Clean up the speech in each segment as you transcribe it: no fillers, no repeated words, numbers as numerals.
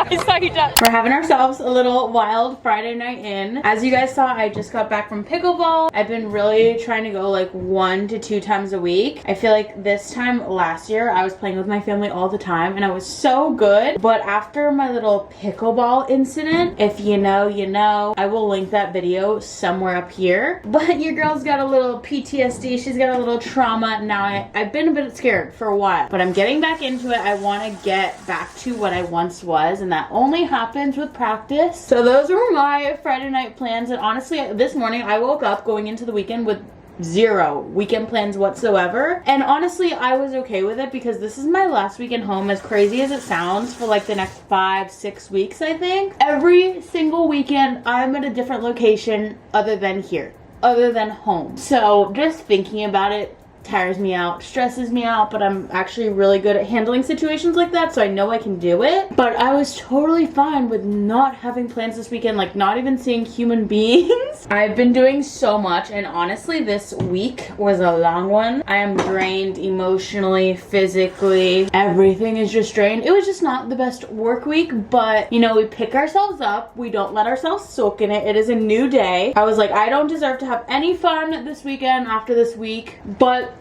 We're having ourselves a little wild Friday night in. As you guys saw, I just got back from pickleball. I've been really trying to go like 1 to 2 times a week. I feel like this time last year I was playing with my family all the time and I was so good. But after my little pickleball incident, if you know, you know, I will link that video somewhere up here. But your girl's got a little PTSD. She's got a little trauma. Now I've been a bit scared for a while, but I'm getting back into it. I want to get back to what I once was, and that only happens with practice. So those were my Friday night plans, and honestly this morning I woke up going into the weekend with 0 weekend plans whatsoever, and honestly I was okay with it because this is my last weekend home, as crazy as it sounds, for like the next 5-6 weeks. I think every single weekend I'm at a different location other than here, other than home. So just thinking about it tires me out, stresses me out, but I'm actually really good at handling situations like that, so I know I can do it. But I was totally fine with not having plans this weekend, like not even seeing human beings. I've been doing so much, and honestly this week was a long one. I am drained emotionally, physically, everything is just drained. It was just not the best work week, but you know, we pick ourselves up, we don't let ourselves soak in it. It is a new day. I was like, I don't deserve to have any fun this weekend after this week, but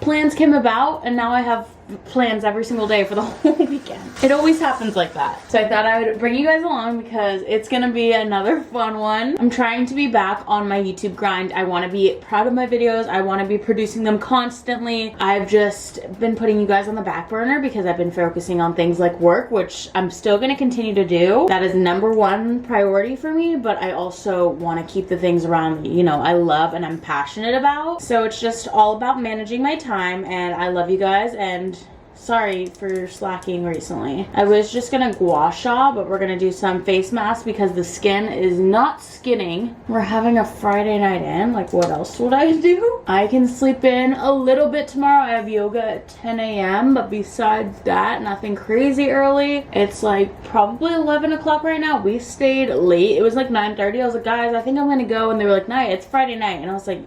plans came about and now I have plans every single day for the whole weekend. It always happens like that. So I thought I would bring you guys along because it's gonna be another fun one. I'm trying to be back on my YouTube grind. I want to be proud of my videos. I want to be producing them constantly. I've just been putting you guys on the back burner because I've been focusing on things like work, which I'm still going to continue to do. That is #1 priority for me, but I also want to keep the things around me, you know, I love and I'm passionate about. So it's just all about managing my time, and I love you guys, and sorry for slacking recently. I was just gonna gua sha, but we're gonna do some face masks because the skin is not skinning. We're having a Friday night in. Like, what else would I do? I can sleep in a little bit tomorrow. I have yoga at 10 a.m. but besides that, nothing crazy early. It's like probably 11 o'clock right now. We stayed late. It was like 9:30. I was like, guys, I think I'm gonna go, and they were like, "Night, it's Friday night," and I was like,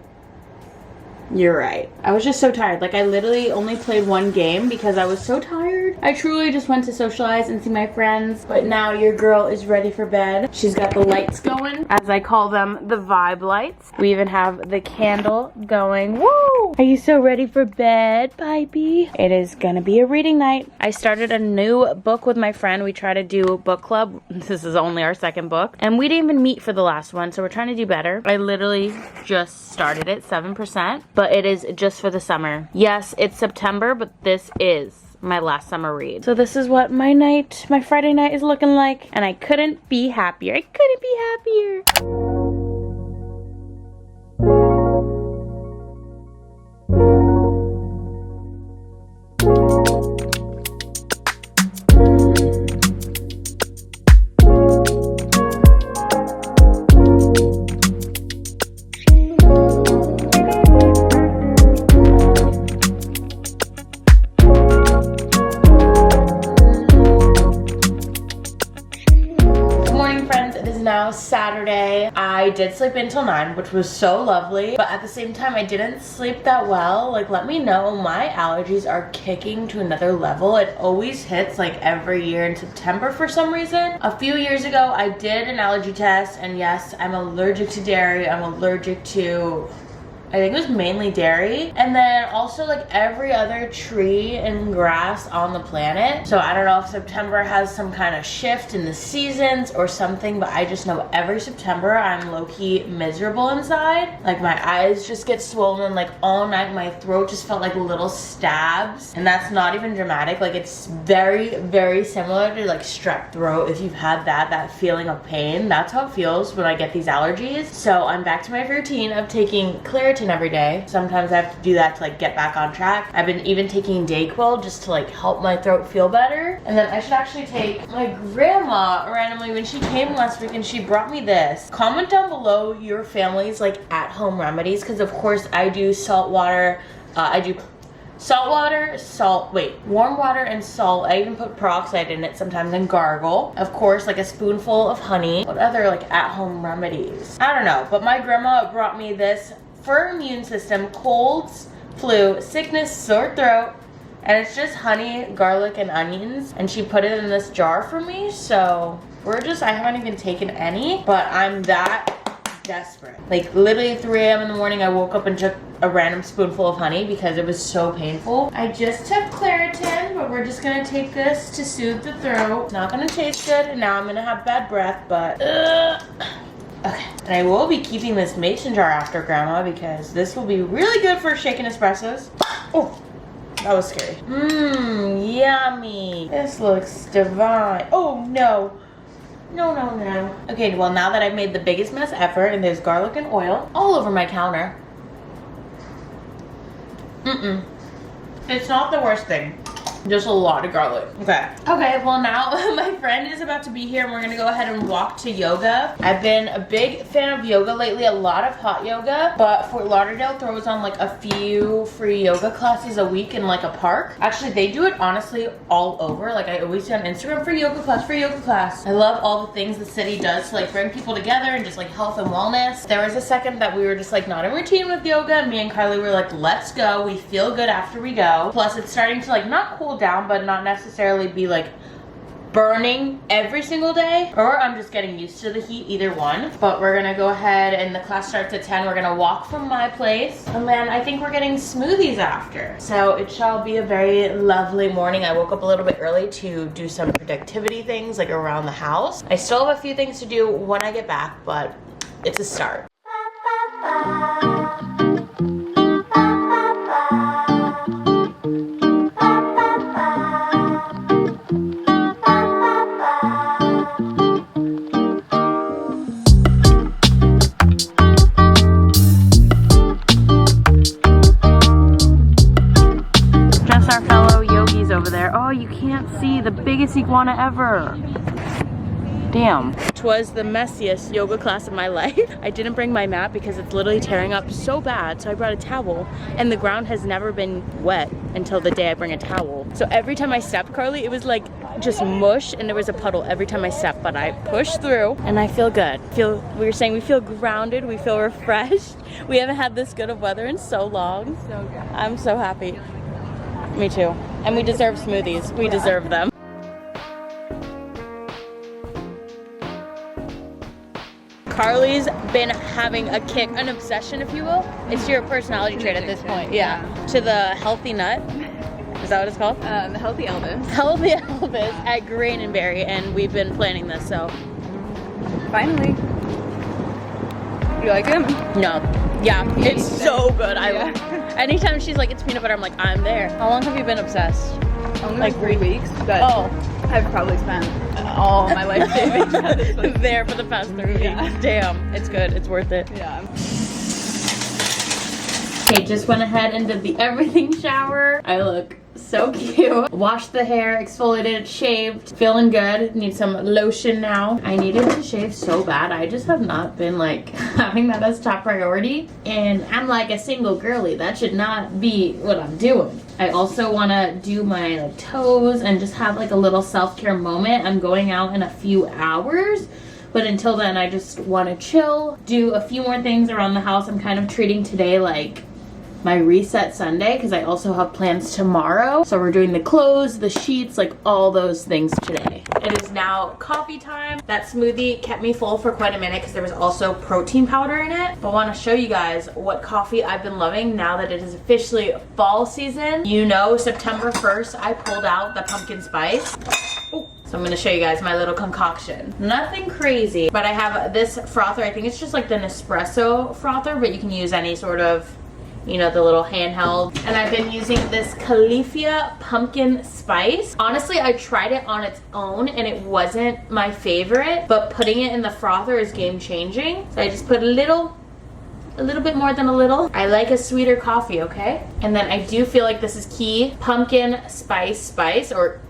you're right. I was just so tired. Like, I literally only played 1 game because I was so tired. I truly just went to socialize and see my friends. But now your girl is ready for bed. She's got the lights going, as I call them, the vibe lights. We even have the candle going. Woo! Are you so ready for bed, baby? It is gonna be a reading night. I started a new book with my friend. We try to do book club. This is only our 2nd book, and we didn't even meet for the last one, so we're trying to do better. I literally just started it, 7%. But it is just for the summer. Yes, it's September, but this is my last summer read. So this is what my Friday night is looking like, and I couldn't be happier. I couldn't be happier. Now Saturday. I did sleep until 9, which was so lovely, but at the same time I didn't sleep that well. Like, let me know, my allergies are kicking to another level. It always hits like every year in September for some reason. A few years ago I did an allergy test, and yes, I'm allergic to dairy. I'm allergic to, I think it was mainly dairy, and then also like every other tree and grass on the planet. So I don't know if September has some kind of shift in the seasons or something, but I just know every September I'm low-key miserable inside. Like, my eyes just get swollen like all night. My throat just felt like little stabs, and that's not even dramatic. Like, it's very, very similar to like strep throat. If you've had that feeling of pain, that's how it feels when I get these allergies. So I'm back to my routine of taking Claritin every day. Sometimes I have to do that to like get back on track. I've been even taking Dayquil just to like help my throat feel better. And then I should actually take my grandma randomly when she came last week, and she brought me this. Comment down below your family's like at-home remedies, because of course I do salt water. I do salt water, warm water and salt. I even put peroxide in it sometimes and gargle. Of course, like a spoonful of honey. What other like at-home remedies? I don't know, but my grandma brought me this for immune system, colds, flu, sickness, sore throat, And it's just honey, garlic, and onions. And she put it in this jar for me, so I haven't even taken any, but I'm that desperate. Like literally 3 a.m. in the morning, I woke up and took a random spoonful of honey because it was so painful. I just took Claritin, but we're just gonna take this to soothe the throat. It's not gonna taste good, and now I'm gonna have bad breath, but okay. And I will be keeping this mason jar after grandma because this will be really good for shaking espressos. Oh, that was scary. Mmm, yummy. This looks divine. Oh no. No, no, no. Okay, well now that I've made the biggest mess ever and there's garlic and oil all over my counter. It's not the worst thing. Just a lot of garlic. Okay. Okay, well now my friend is about to be here and we're gonna go ahead and walk to yoga. I've been a big fan of yoga lately, a lot of hot yoga, but Fort Lauderdale throws on like a few free yoga classes a week in like a park. Actually, they do it honestly all over. Like I always see on Instagram, free yoga class, free yoga class. I love all the things the city does to like bring people together and just like health and wellness. There was a second that we were just like not in routine with yoga. Me and Kylie were like, let's go. We feel good after we go. Plus it's starting to like not cool down, but not necessarily be like burning every single day, or I'm just getting used to the heat, either one. But we're gonna go ahead, and the class starts at 10. We're gonna walk from my place, and then I think we're getting smoothies after. So it shall be a very lovely morning. I woke up a little bit early to do some productivity things like around the house. I still have a few things to do when I get back, but it's a start. Oh, you can't see the biggest iguana ever. Damn. It was the messiest yoga class of my life. I didn't bring my mat because it's literally tearing up so bad, so I brought a towel, and the ground has never been wet until the day I bring a towel. So every time I stepped, Carly, it was like just mush, and there was a puddle every time I stepped, but I pushed through and I feel good. We were saying we feel grounded, we feel refreshed. We haven't had this good of weather in so long. So good. I'm so happy. Me too. And we deserve smoothies. We deserve them. Carly's been having a kick, an obsession, if you will. It's your personality trait at this point. Yeah. To the healthy nut. Is that what it's called? The Healthy Elvis. Healthy Elvis at Grain and Berry, and we've been planning this, so. Finally. You like it? No. Yeah, it's so good. I love it. Anytime she's like, it's peanut butter, I'm like, I'm there. How long have you been obsessed? Only like 3 weeks, but I've probably spent all my life savings there for the past 3 weeks. Yeah. Damn, it's good. It's worth it. Yeah. Okay, just went ahead and did the everything shower. I look so cute. Washed the hair, exfoliated, shaved, feeling good. Need some lotion now. I needed to shave so bad. I just have not been like having that as top priority. And I'm like a single girly. That should not be what I'm doing. I also want to do my like toes and just have like a little self-care moment. I'm going out in a few hours. But until then, I just want to chill, do a few more things around the house. I'm kind of treating today like my reset Sunday because I also have plans tomorrow. So we're doing the clothes, the sheets, like all those things today. It is now coffee time. That smoothie kept me full for quite a minute because there was also protein powder in it. But I want to show you guys what coffee I've been loving now that it is officially fall season. You know, September 1st, I pulled out the pumpkin spice. Ooh. So I'm gonna show you guys my little concoction. Nothing crazy, but I have this frother. I think it's just like the Nespresso frother, but you can use any sort of, you know, the little handheld. And I've been using this Califia pumpkin spice. Honestly, I tried it on its own and it wasn't my favorite, but putting it in the frother is game changing. So I just put a little bit more than a little. I like a sweeter coffee, okay? And then I do feel like this is key. Pumpkin spice, or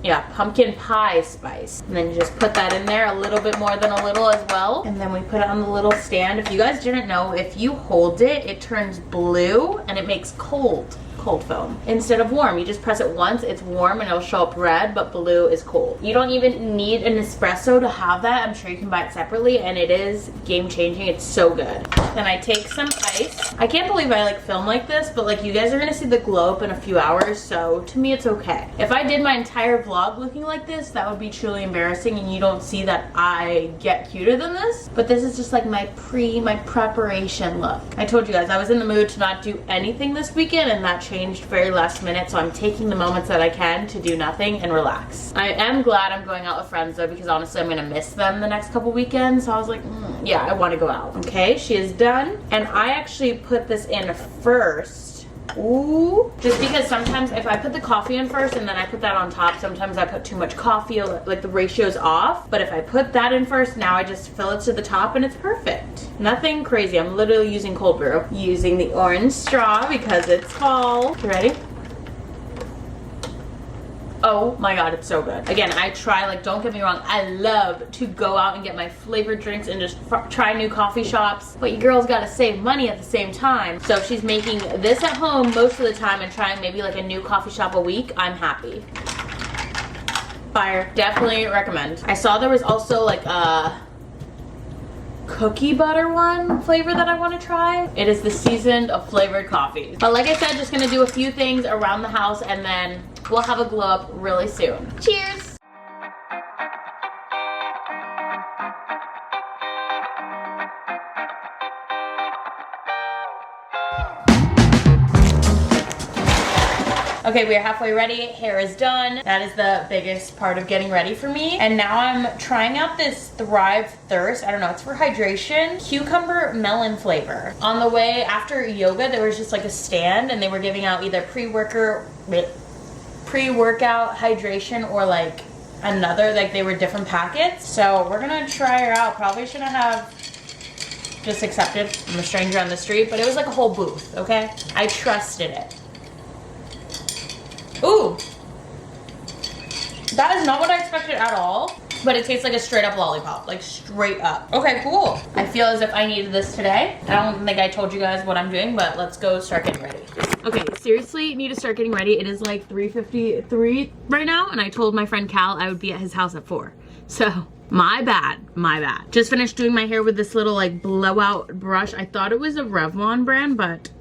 yeah, pumpkin pie spice. And then you just put that in there, a little bit more than a little as well. And then we put it on the little stand. If you guys didn't know, if you hold it, it turns blue and it makes cold foam instead of warm. You just press it once, it's warm, and it'll show up red, but blue is cold. You don't even need an espresso to have that. I'm sure you can buy it separately, and it is game changing. It's so good. Then I take some ice. I can't believe I like film like this, but like you guys are gonna see the glow up in a few hours, so to me it's okay. If I did my entire vlog looking like this, that would be truly embarrassing, and you don't see that I get cuter than this. But this is just like my preparation look. I told you guys I was in the mood to not do anything this weekend, and that changed very last minute, so I'm taking the moments that I can to do nothing and relax. I am glad I'm going out with friends though, because honestly I'm gonna miss them the next couple weekends, so I was like, yeah, I want to go out. Okay, she is done, and I actually put this in first. Ooh, just because sometimes if I put the coffee in first and then I put that on top, sometimes I put too much coffee, like the ratio's off. But if I put that in first, now I just fill it to the top and it's perfect. Nothing crazy. I'm literally using cold brew. Using the orange straw because it's fall. You ready? Oh my god, it's so good. Again, I try, like, don't get me wrong, I love to go out and get my flavored drinks and just try new coffee shops, but you girls gotta save money at the same time. So if she's making this at home most of the time and trying maybe like a new coffee shop a week, I'm happy. Fire. Definitely recommend. I saw there was also like a cookie butter one flavor that I want to try. It is the seasoned flavored coffee. But like I said, just gonna do a few things around the house and then we'll have a glow up really soon. Cheers! Okay, we are halfway ready. Hair is done. That is the biggest part of getting ready for me. And now I'm trying out this Thrive Thirst. I don't know, it's for hydration. Cucumber melon flavor. On the way after yoga, there was just like a stand and they were giving out either pre-workout hydration or like another, like they were different packets. So we're gonna try her out. Probably shouldn't have just accepted. I'm a stranger on the street, but it was like a whole booth, okay? I trusted it. Ooh, that is not what I expected at all, but it tastes like a straight up lollipop, like straight up. Okay, cool. I feel as if I needed this today. I don't think I told you guys what I'm doing, but let's go start getting ready. Okay, seriously need to start getting ready. It is like 3:53 right now, and I told my friend Cal I would be at his house at 4. So my bad. Just finished doing my hair with this little like blowout brush. I thought it was a Revlon brand, but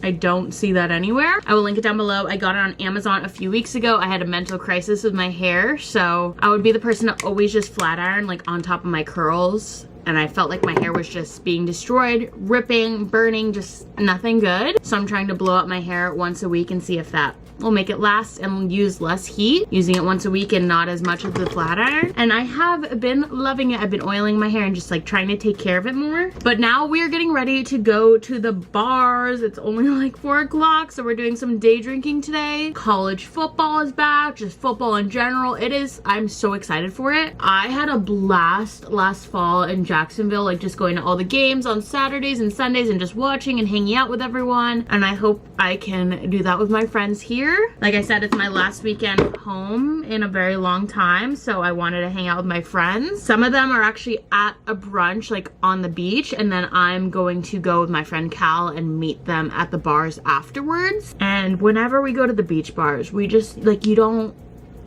I don't see that anywhere. I will link it down below. I got it on Amazon a few weeks ago. I had a mental crisis with my hair, so I would be the person to always just flat iron like on top of my curls, and I felt like my hair was just being destroyed, ripping, burning, just nothing good. So I'm trying to blow up my hair once a week and see if that will make it last and use less heat, using it once a week and not as much of the flat iron. And I have been loving it. I've been oiling my hair and just like trying to take care of it more. But now we are getting ready to go to the bars. It's only like 4 o'clock, so we're doing some day drinking today. College football is back, just football in general. It is, I'm so excited for it. I had a blast last fall in Jacksonville, like just going to all the games on Saturdays and Sundays and just watching and hanging out with everyone. And I hope I can do that with my friends here. Like I said, it's my last weekend home in a very long time, so I wanted to hang out with my friends. Some of them are actually at a brunch like on the beach, and then I'm going to go with my friend Cal and meet them at the bars afterwards. And whenever we go to the beach bars, we just like, you don't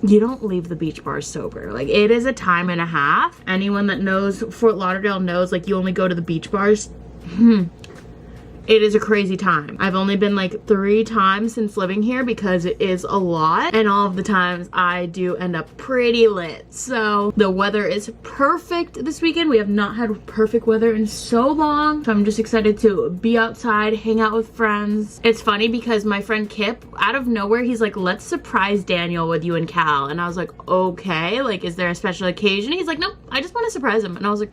leave the beach bars sober. Like, it is a time and a half. Anyone that knows Fort Lauderdale knows, like, you only go to the beach bars. It is a crazy time. I've only been like 3 times since living here because it is a lot, and all of the times I do end up pretty lit. So the weather is perfect this weekend. We have not had perfect weather in so long, so I'm just excited to be outside, hang out with friends. It's funny because my friend Kip, out of nowhere, he's like, let's surprise Daniel with you and Cal. And I was like, okay, like, is there a special occasion? He's like, nope, I just want to surprise him. And I was like,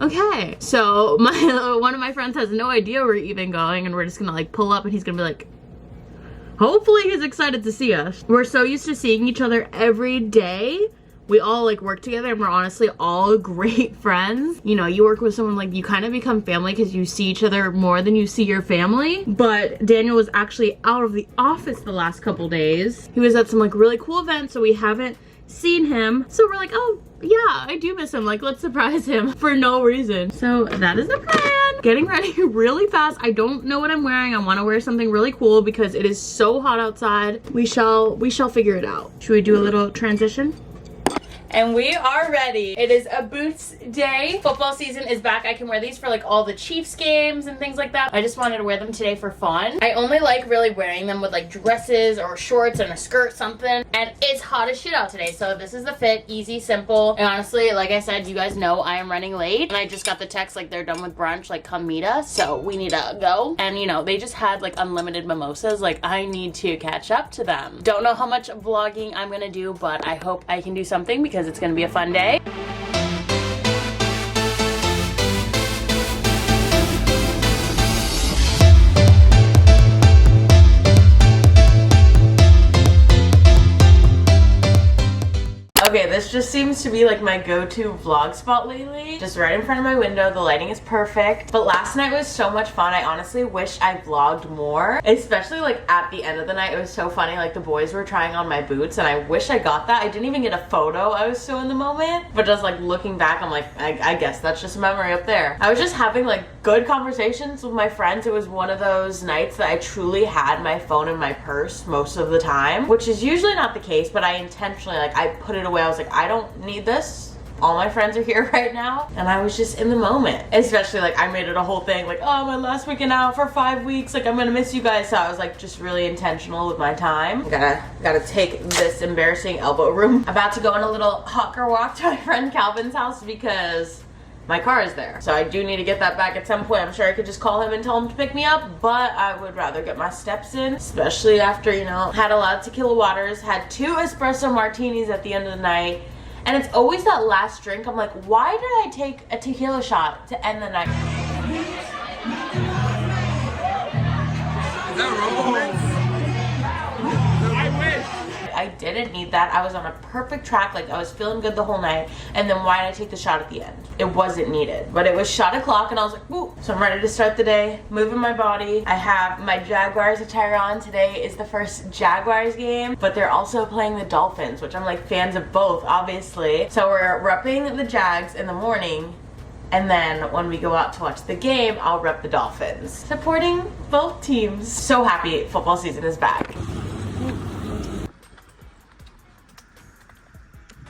okay. So one of my friends has no idea we're even going, and we're just gonna like pull up and he's gonna be like, hopefully he's excited to see us. We're so used to seeing each other every day. We all like work together and we're honestly all great friends. You know, you work with someone, like, you kind of become family because you see each other more than you see your family. But Daniel was actually out of the office the last couple days. He was at some like really cool event, so we haven't seen him. So we're like, oh yeah, I do miss him. Like, let's surprise him for no reason. So that is the plan. Getting ready really fast. I don't know what I'm wearing. I want to wear something really cool because it is so hot outside. We shall figure it out. Should we do a little transition? And we are ready. It is a boots day. Football season is back. I can wear these for like all the Chiefs games and things like that. I just wanted to wear them today for fun. I only like really wearing them with like dresses or shorts and a skirt, something. And it's hot as shit out today. So this is the fit, easy, simple. And honestly, like I said, you guys know I am running late. And I just got the text like they're done with brunch, like come meet us. So we need to go. And you know, they just had like unlimited mimosas. Like I need to catch up to them. Don't know how much vlogging I'm gonna do, but I hope I can do something because it's gonna be a fun day. Okay, this just seems to be like my go-to vlog spot lately. Just right in front of my window. The lighting is perfect. But last night was so much fun. I honestly wish I vlogged more. Especially like at the end of the night. It was so funny. Like the boys were trying on my boots and I wish I got that. I didn't even get a photo. I was so in the moment. But just like looking back, I'm like, I guess that's just a memory up there. I was just having like good conversations with my friends. It was one of those nights that I truly had my phone in my purse most of the time. Which is usually not the case, but I intentionally like I put it away. I was like, I don't need this. All my friends are here right now. And I was just in the moment. Especially like I made it a whole thing like, oh, my last weekend out for 5 weeks. Like I'm gonna miss you guys. So I was like just really intentional with my time. Gotta take this embarrassing elbow room. About to go on a little hot girl walk to my friend Calvin's house because my car is there. So I do need to get that back at some point. I'm sure I could just call him and tell him to pick me up, but I would rather get my steps in, especially after, you know, had a lot of tequila waters, had 2 espresso martinis at the end of the night. And it's always that last drink. I'm like, why did I take a tequila shot to end the night? Is that romance? I wish. I didn't need that. I was on a perfect track. Like I was feeling good the whole night. And then why did I take the shot at the end? It wasn't needed. But it was shot o'clock and I was like, woo. So I'm ready to start the day, moving my body. I have my Jaguars attire on. Today is the first Jaguars game, but they're also playing the Dolphins, which I'm like fans of both, obviously. So we're repping the Jags in the morning. And then when we go out to watch the game, I'll rep the Dolphins. Supporting both teams. So happy football season is back.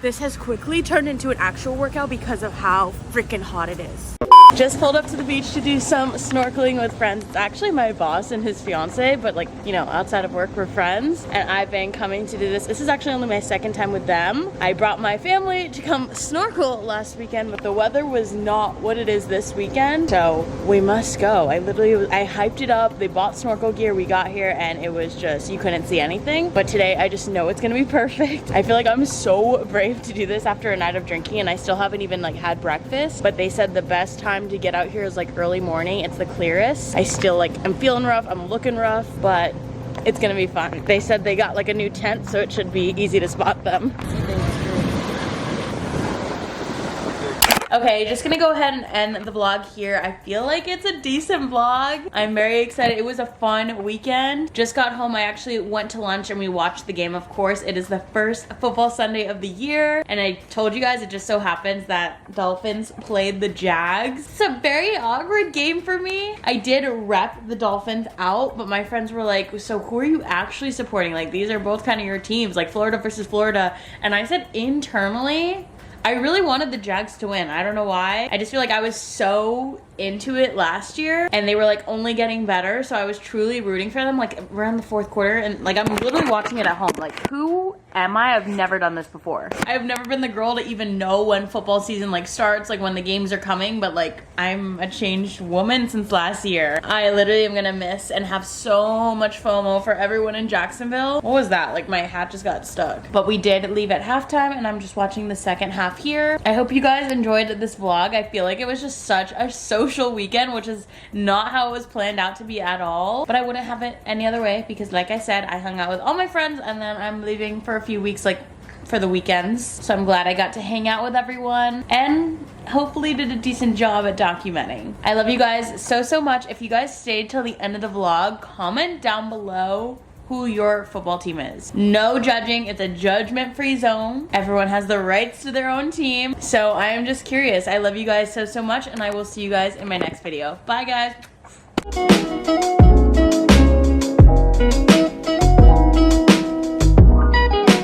This has quickly turned into an actual workout because of how freaking hot it is. Just pulled up to the beach to do some snorkeling with friends. It's actually my boss and his fiance, but like, you know, outside of work we're friends. And I've been coming to do this. This is actually only my second time with them. I brought my family to come snorkel last weekend, but the weather was not what it is this weekend. So we must go. I hyped it up. They bought snorkel gear. We got here and it was just, you couldn't see anything. But today I just know it's gonna be perfect. I feel like I'm so brave to do this after a night of drinking and I still haven't even like had breakfast. But they said the best time to get out here is like early morning. It's the clearest. I still like, I'm feeling rough, I'm looking rough, but it's gonna be fun. They said they got like a new tent, so it should be easy to spot them. Okay, just gonna go ahead and end the vlog here. I feel like it's a decent vlog. I'm very excited. It was a fun weekend. Just got home. I actually went to lunch and we watched the game, of course. It is the first football Sunday of the year. And I told you guys, it just so happens that Dolphins played the Jags. It's a very awkward game for me. I did rep the Dolphins out, but my friends were like, so who are you actually supporting? Like, these are both kind of your teams, like Florida versus Florida. And I said internally, I really wanted the Jags to win. I don't know why. I just feel like I was so into it last year and they were like only getting better, so I was truly rooting for them like around the 4th quarter, and like I'm literally watching it at home. Like, who am I? I've never done this before. I've never been the girl to even know when football season like starts, like when the games are coming, but like I'm a changed woman since last year. I literally am gonna miss and have so much FOMO for everyone in Jacksonville. What was that? Like my hat just got stuck. But we did leave at halftime and I'm just watching the second half here. I hope you guys enjoyed this vlog. I feel like it was just such a social weekend, which is not how it was planned out to be at all, but I wouldn't have it any other way because like I said, I hung out with all my friends and then I'm leaving for a few weeks, like for the weekends. So I'm glad I got to hang out with everyone and hopefully did a decent job at documenting. I love you guys so much. If you guys stayed till the end of the vlog, comment down below who your football team is. No judging. It's a judgment-free zone. Everyone has the rights to their own team. So I am just curious. I love you guys so much, and I will see you guys in my next video. Bye, guys.